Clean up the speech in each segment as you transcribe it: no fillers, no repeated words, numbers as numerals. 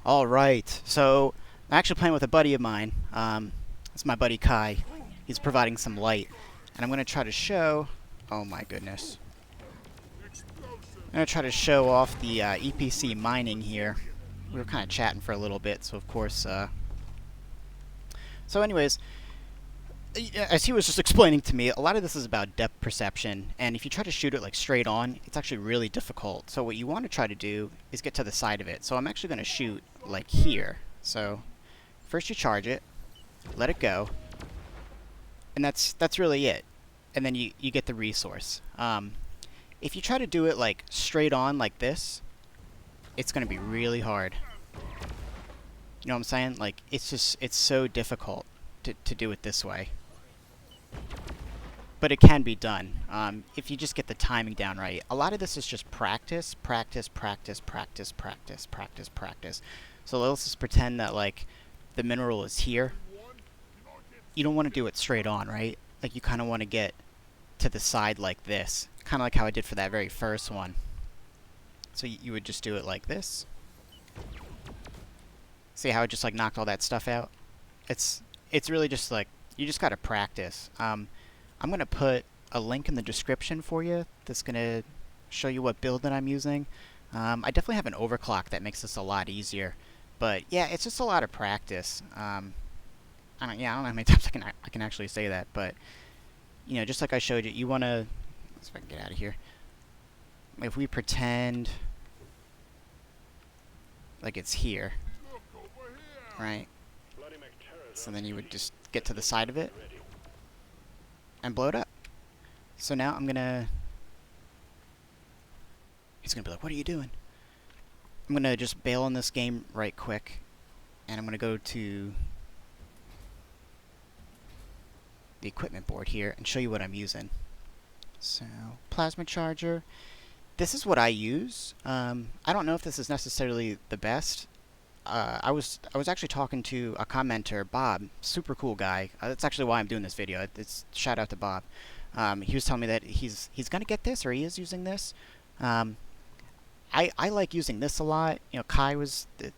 Alright, so I'm actually playing with a buddy of mine. It's my buddy Kai. He's providing some light. And I'm going to try to show... Oh my goodness. I'm going to try to show off the EPC mining here. We were kind of chatting for a little bit, so of course... So anyways, as he was just explaining to me, a lot of this is about depth perception, and if you try to shoot it like straight on, it's actually really difficult. So what you want to try to do is get to the side of it. So I'm actually going to shoot like here. So first you charge it, let it go, and that's really it. And then you get the resource. If you try to do it like straight on like this, it's going to be really hard. You know what I'm saying? Like, it's so difficult to do it this way. But it can be done, if you just get the timing down right. A lot of this is just practice, practice, practice, practice, practice, practice, practice. So let's just pretend that, like, the mineral is here. You don't want to do it straight on, right? Like, you kind of want to get to the side like this. Kind of like how I did for that very first one. So you would just do it like this. See how it just, like, knocked all that stuff out? It's really just, like, you just gotta practice. I'm gonna put a link in the description for you that's gonna show you what build that I'm using. I definitely have an overclock that makes this a lot easier. But yeah, it's just a lot of practice. I don't know how many times I can actually say that, but you know, just like I showed you, you wanna... Let's see if I can get out of here. If we pretend like it's here, right? So then you would just get to the side of it and blow it up. So now I'm gonna... He's gonna be like, what are you doing? I'm gonna just bail on this game right quick, and I'm gonna go to the equipment board here and show you what I'm using. So, plasma charger. This is what I use. I don't know if this is necessarily the best. I was actually talking to a commenter, Bob, super cool guy. That's actually why I'm doing this video. It's shout out to Bob. He was telling me that he's gonna get this, or he is using this. I like using this a lot. You know, Kai was the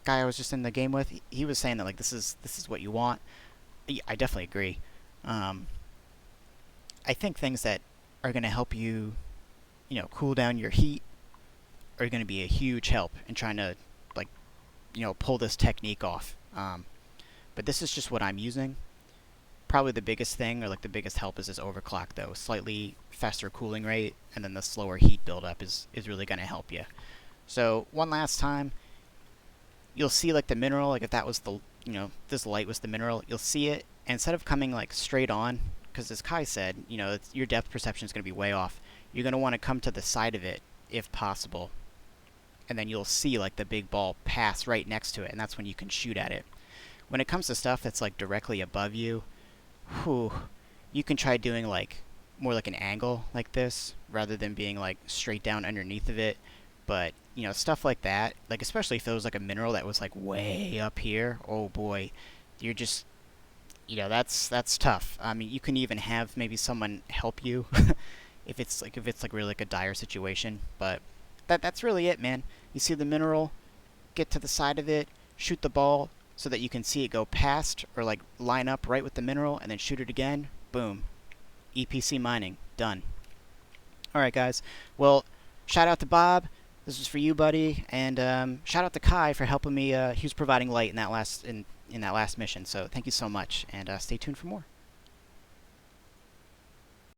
guy I was just in the game with. He was saying that like this is what you want. I definitely agree. I think things that are gonna help you, you know, cool down your heat are gonna be a huge help in trying to, like, you know, pull this technique off. But this is just what I'm using. Probably the biggest thing, or like the biggest help, is this overclock though. Slightly faster cooling rate, and then the slower heat buildup is really going to help you. So one last time, you'll see like the mineral, like if that was the, you know, this light was the mineral, you'll see it, and instead of coming like straight on, because as Kai said, you know, your depth perception is going to be way off. You're going to want to come to the side of it if possible. And then you'll see like the big ball pass right next to it, and that's when you can shoot at it. When it comes to stuff that's like directly above you, whew, you can try doing like more like an angle like this rather than being like straight down underneath of it. But you know, stuff like that, like especially if there was like a mineral that was like way up here, oh boy, you're just, you know, that's tough. I mean, you can even have maybe someone help you if it's like really like a dire situation, but that's really it, man. You see the mineral, get to the side of it, shoot the ball so that you can see it go past or like line up right with the mineral, and then shoot it again. Boom. EPC mining. Done. Alright, guys. Well, shout out to Bob. This is for you, buddy. And shout out to Kai for helping me. He was providing light in that last mission. So thank you so much. And stay tuned for more.